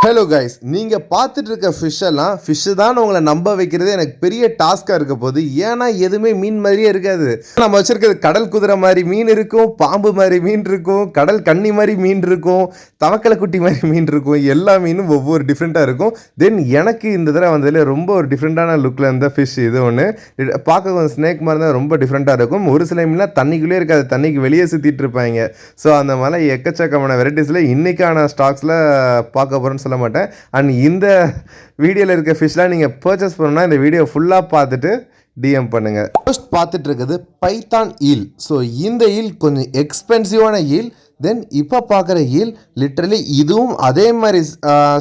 Hello guys, நீங்கள் பார்த்துட்டு இருக்க ஃபிஷ் தான் உங்களை நம்ப வைக்கிறது எனக்கு பெரிய டாஸ்காக இருக்க போகுது. ஏன்னா எதுவுமே மீன் மாதிரியே இருக்காது. நம்ம வச்சிருக்கிறது கடல் குதிரை மாதிரி மீன் இருக்கும், பாம்பு மாதிரி மீன் இருக்கும், கடல் கன்னி மாதிரி மீன் இருக்கும், தவக்கலை குட்டி மாதிரி மீன் இருக்கும். எல்லா மீனும் ஒவ்வொரு டிஃப்ரெண்ட்டாக இருக்கும். தென் எனக்கு இந்த தடவை வந்ததில் ரொம்ப ஒரு டிஃப்ரெண்ட்டான லுக்கில் இருந்த ஃபிஷ் இது ஒன்று. பார்க்க கொஞ்சம் ஸ்னேக் மாதிரி தான், ரொம்ப டிஃப்ரெண்ட்டாக இருக்கும். ஒரு சில மீன்லாம் தண்ணிக்குள்ளே இருக்காது, தண்ணிக்கு வெளியே சுற்றிட்டு இருப்பாங்க. ஸோ அந்த மாதிரி எக்கச்சக்கமான வெரைட்டிஸில் இன்றைக்கான ஸ்டாக்ஸில் பார்க்க போகிறோன்னு சொல்ல மாட்டேன். அண்ட் இந்த வீடியோவில் இருக்க ஃபிஷ்லாம் நீங்கள் பர்ச்சேஸ் பண்ணணும்னா இந்த வீடியோ ஃபுல்லாக பார்த்துட்டு டிஎம் பண்ணுங்கள். ஃபர்ஸ்ட் பார்த்துட்டு இருக்குது பைத்தான் ஈல். ஸோ இந்த ஈல் கொஞ்சம் எக்ஸ்பென்சிவான ஈல். தென் இப்போ பார்க்குற ஈல் லிட்ரலி இதுவும் அதே மாதிரி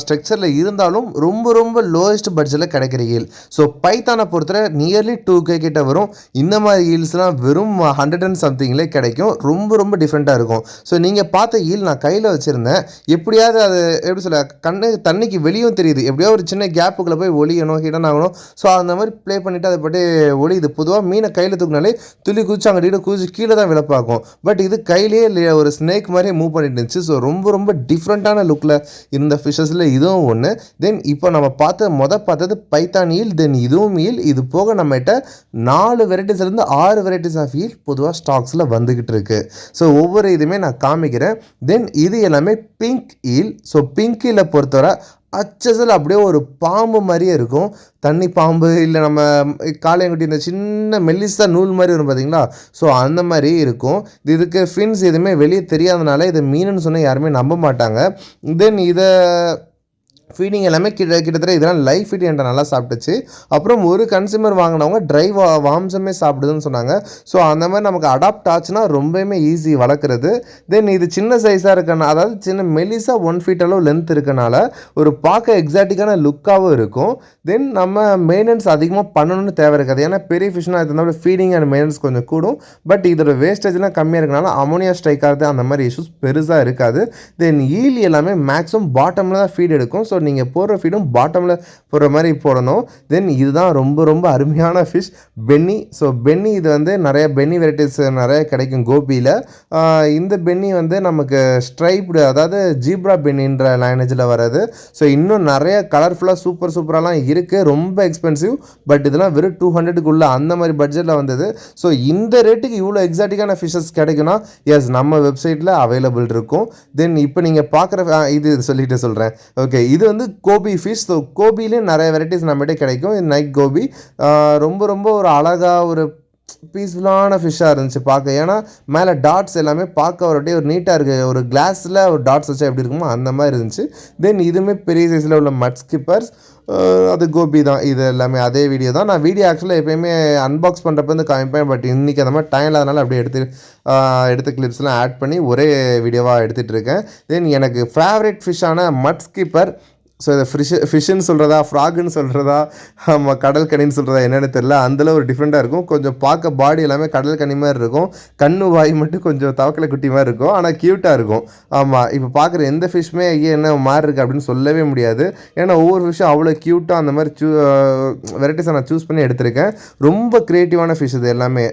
ஸ்ட்ரக்சரில் இருந்தாலும் ரொம்ப ரொம்ப லோயஸ்ட் பட்ஜெட்டில் கிடைக்கிற ஈல். ஸோ பைத்தானை பொறுத்தவரை நியர்லி 2K கிட்ட வரும். இந்த மாதிரி ஈல்ஸ்லாம் வெறும் 100 and somethingலே கிடைக்கும். ரொம்ப ரொம்ப டிஃப்ரெண்ட்டாக இருக்கும். ஸோ நீங்கள் பார்த்த ஈல் நான் கையில் வச்சுருந்தேன். எப்படியாவது அது எப்படி சொல்ல, தண்ணிக்கு வெளியும் தெரியுது, எப்படியோ ஒரு சின்ன கேப்புக்குள்ளே போய் ஒளியணும், ஹிடன் ஆகணும். ஸோ அந்த மாதிரி ப்ளே பண்ணிவிட்டு அதை பற்றி ஒளியுது. பொதுவாக மீனை கையில் தூக்கினாலே துளி குதிச்சு அங்கிட்ட குதிச்சு கீழே தான் விழப்பாக்கும். பட் இது கையிலேயே ஒரு ஸ்னேக் மாதிரி மூவ் பண்ணிட்டு இருந்துச்சு. ஸோ ரொம்ப ரொம்ப டிஃப்ரெண்ட்டான லுக்கில் இருந்த ஃபிஷஸில் இதுவும் ஒன்று. தென் இப்போ நம்ம பார்த்தது பைத்தான் ஈல். தென் இதுவும் ஈல். இது போக நம்மகிட்ட 4 வெரைட்டிஸ்லேருந்து 6 வெரைட்டிஸ் ஆஃப் ஈல் பொதுவாக ஸ்டாக்ஸில் வந்துக்கிட்டு இருக்கு. ஸோ ஒவ்வொரு இதுவுமே நான் காமிக்கிறேன். தென் இது எல்லாமே பிங்க் ஈல். ஸோ பிங்க் ஈலை பொறுத்தவரை அச்சசல் அப்படியே ஒரு பாம்பு மாதிரியே இருக்கும். தண்ணி பாம்பு இல்லை நம்ம காளையங்குட்டி இந்த சின்ன மெல்லிஸாக நூல் மாதிரி வரும் பார்த்தீங்களா. ஸோ அந்த மாதிரி இருக்கும். இதுக்கு ஃபின்ஸ் எதுவுமே வெளியே தெரியாதனால இதை மீனுன்னு சொன்னால் யாருமே நம்ப மாட்டாங்க. தென் இதை ஃபீடிங் எல்லாமே கிட்டத்தட்ட இதெல்லாம் லைஃப் ஃபீட் என்கிட்ட நல்லா சாப்பிட்டுச்சு. அப்புறம் ஒரு கன்சியூமர் வாங்கினவங்க ட்ரை வாம்சமே சாப்பிடுதுன்னு சொன்னாங்க. ஸோ அந்த மாதிரி நமக்கு அடாப்ட் ஆச்சுன்னா ரொம்பவுமே ஈஸி வளர்க்குறது. தென் இது சின்ன சைஸாக இருக்கனால, அதாவது சின்ன மெலிசாக 1 feet அளவு லென்த் இருக்கனால ஒரு பார்க்க எக்ஸாக்டிக்கான லுக்காகவும் இருக்கும். தென் நம்ம மெயின்டெனன்ஸ் அதிகமாக பண்ணணும்னு தேவை இருக்காது. ஏன்னா பெரிய ஃபிஷ்னால் இருந்தாலும் ஃபீடிங் அண்ட் மெயின்டெனன்ஸ் கொஞ்சம் கூடும். பட் இதோட வேஸ்டேஜ்லாம் கம்மியாக இருக்கனால அமோனியா ஸ்ட்ரைக் ஆகுது, அந்த மாதிரி இஷ்யூஸ் பெருசாக இருக்காது. தென் ஈல் எல்லாமே மேக்ஸிமம் பாட்டமில் தான் ஃபீட் எடுக்கும். ஸோ நீங்கள் போடுற ஃபீடும் பாட்டமில் போடுற மாதிரி போடணும். தென் இதுதான் ரொம்ப ரொம்ப அருமையான ஃபிஷ், பென்னி. ஸோ பென்னி இது வந்து நிறைய பென்னி வெரைட்டிஸ் நிறைய கிடைக்கும் கோபியில். இந்த பென்னி வந்து நமக்கு ஸ்ட்ரைப்டு, அதாவது ஜீப்ரா பென்னின்ற லைனேஜில் வர்றது. ஸோ இன்னும் நிறைய கலர்ஃபுல்லாக சூப்பராலாம் இருக்குது. ரொம்ப எக்ஸ்பென்சிவ். பட் இதெல்லாம் வெறும் 200க்குள்ளே அந்த மாதிரி பட்ஜெட்டில் வந்தது. ஸோ இந்த ரேட்டுக்கு இவ்வளோ எக்ஸாட்டிக்கான ஃபிஷ்ஷஸ் கிடைக்குன்னா எஸ் நம்ம வெப்சைட்டில் அவைலபிள் இருக்கும். தென் இப்போ நீங்கள் பார்க்குற இது சொல்லிட்டு சொல்கிறேன். ஓகே, இது வந்து கோபி ஃபிஷ். ஸோ கோபிலேயும் நிறைய வெரைட்டிஸ் நம்மகிட்ட கிடைக்கும். இது நைட் கோபி ரொம்ப ரொம்ப ஒரு அழகாக ஒரு பீஸ்ஃபுல்லான ஃபிஷ்ஷாக இருந்துச்சு பார்க்க. ஏன்னா மேலே டாட்ஸ் எல்லாமே பார்க்க ஒரு நீட்டாக இருக்குது. ஒரு கிளாஸில் ஒரு டாட்ஸ் வச்சா எப்படி இருக்குமோ அந்த மாதிரி இருந்துச்சு. தென் இதுவுமே பெரிய சைஸில் உள்ள மட் ஸ்கிப்பர்ஸ், அது கோபி தான். இது எல்லாமே அதே வீடியோ தான். நான் வீடியோ ஆக்சுவலாக எப்போயுமே அன்பாக்ஸ் பண்ணுறப்ப வந்து காமிப்பேன். பட் இன்றைக்கி அந்த மாதிரி டைம் இல்லாதனால அப்படியே எடுத்த கிளிப்ஸ்லாம் ஆட் பண்ணி ஒரே வீடியோவாக எடுத்துகிட்டு இருக்கேன். தென் எனக்கு ஃபேவரட் ஃபிஷ்ஷான மட் ஸ்கிப்பர். ஸோ இதை ஃபிஷ்ஷுன்னு சொல்கிறதா, ஃப்ராகுன்னு சொல்கிறதா, ஆமாம் கடல் கனின்னு சொல்கிறதா என்னென்னு தெரில. அதில் ஒரு டிஃப்ரெண்ட்டாக இருக்கும். கொஞ்சம் பார்க்க பாடி எல்லாமே கடல் கனி மாதிரி இருக்கும். கண்ணு வாய் மட்டும் கொஞ்சம் தவக்கலை குட்டி மாதிரி இருக்கும். ஆனால் க்யூட்டாக இருக்கும். ஆமாம், இப்போ பார்க்குற எந்த ஃபிஷ்ஷுமே என்ன மாறி இருக்குது அப்படின்னு சொல்லவே முடியாது. ஏன்னா ஒவ்வொரு ஃபிஷ்ஷும் அவ்வளோ க்யூட்டாக அந்த மாதிரி வெரைட்டிஸை நான் சூஸ் பண்ணி எடுத்திருக்கேன். ரொம்ப க்ரியேட்டிவான ஃபிஷ் இது எல்லாமே.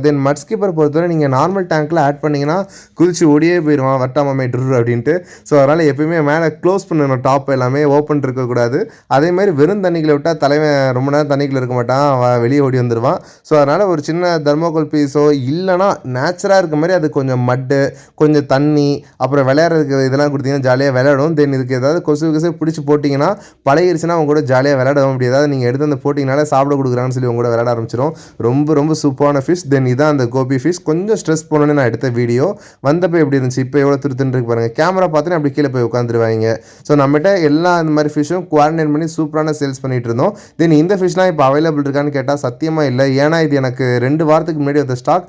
தென் மட் ஸ்கிப்பர் பொறுத்தவரை நீங்கள் நார்மல் டேங்க்கில் ஆட் பண்ணிங்கன்னா குதிச்சு ஓடியே போயிடுவான் வட்டாமே ட்ரு அப்படின்ட்டு. ஸோ அதனால் எப்பயுமே மேலே க்ளோஸ் பண்ணணும், டாப் எல்லாமே ஓப்பன் இருக்கக்கூடாது. அதே மாதிரி வெறும் தண்ணிகளை விட்டால் தலைவன் ரொம்ப நேரம் தண்ணிக்குள்ள இருக்க மாட்டான், வெளியே ஓடி வந்துடுவான். ஸோ அதனால் ஒரு சின்ன தர்மோகோல் பீஸோ இல்லைனா நேச்சுராக இருக்க மாதிரி அது கொஞ்சம் மட்டு, கொஞ்சம் தண்ணி, அப்புறம் விளையாடுறதுக்கு இதெல்லாம் கொடுத்தீங்கன்னா ஜாலியாக விளையாடும். தென் இதுக்கு ஏதாவது கொசு பிடிச்சி போட்டிங்கன்னா பழகிருச்சுன்னா அவங்க கூட ஜாலியாக விளையாட முடியாது. நீங்கள் எடுத்து அந்த போட்டிங்கனால சாப்பிட கொடுக்குறாங்கன்னு சொல்லி உங்க கூட விளையாட ஆரம்பிச்சிடும். ரொம்ப ரொம்ப சூப்பரான ஃபிஷ். தென் இதான் அந்த கோபி ஃபிஷ். கொஞ்சம் ஸ்ட்ரெஸ் போனோன்னு நான் எடுத்த வீடியோ. வந்தப்போ எப்படி இருந்துச்சு, இப்போ எவ்வளோ திருத்துன்னு இருக்கு பாருங்கள். கேமரா பார்த்துன்னு அப்படி கீழே போய் உட்காந்துருவாங்க. ஸோ நம்மகிட்ட எல்லா இந்த மாதிரி ஃபிஷ்ஷும் குவாரண்டைன் பண்ணி சூப்பரான சேல்ஸ் பண்ணிட்டு இருந்தோம். தென் இந்த ஃபிஷ்லாம் இப்போ அவைலபிள் இருக்கான்னு கேட்டால் சத்தியமாக இல்லை. ஏன்னா இது எனக்கு 2 வாரத்துக்கு முன்னாடி வந்த ஸ்டாக்.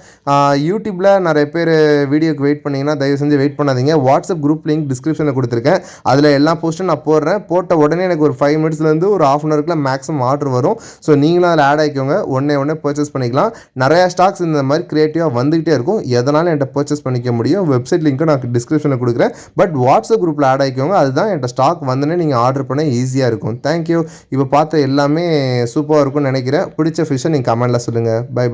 யூடியூப்பில் நிறைய பேர் வீடியோக்கு வெயிட் பண்ணிங்கன்னா தயவு செஞ்சு வெயிட் பண்ணாதீங்க. வாட்ஸ்அப் குரூப் லிங்க் டிஸ்கிரிப்ஷனில் கொடுத்துருக்கேன். அதில் எல்லா போஸ்ட்டும் நான் போடுறேன். போட்ட உடனே எனக்கு ஒரு 5 minutesலேருந்து ஒரு 1/2 hourக்குள்ள மேக்ஸிமம் ஆர்டர் வரும். ஸோ நீங்களும் அதில் ஆட் ஆகிக்கோங்க. உடனே பர்ச்சேஸ் பண்ணிக்கலாம். நிறையா ஸ்டாக்ஸ் இந்த மாதிரி க்ரியேட்டிவாக வந்துகிட்டே இருக்கும். எதனாலும் என்கிட்ட பர்ச்சேஸ் பண்ணிக்க முடியும். வெப்சைட் லிங்க்கும் நான் டிஸ்கிரிப்ஷனில் கொடுக்குறேன். பட் வாட்ஸ்அப் குரூப்பில் ஆட் ஆகிக்கோங்க. அதுதான் என்கிட்ட ஸ்டாக் வந்தோடனே நீங்கள் ஆர்டர் பண்ண ஈஸியாக இருக்கும். தேங்க்யூ. இப்போ பார்த்த எல்லாமே சூப்பராக இருக்கும்னு நினைக்கிறேன். பிடிச்ச ஃபிஷ்ஷை நீங்கள் கமெண்டில் சொல்லுங்கள். பை.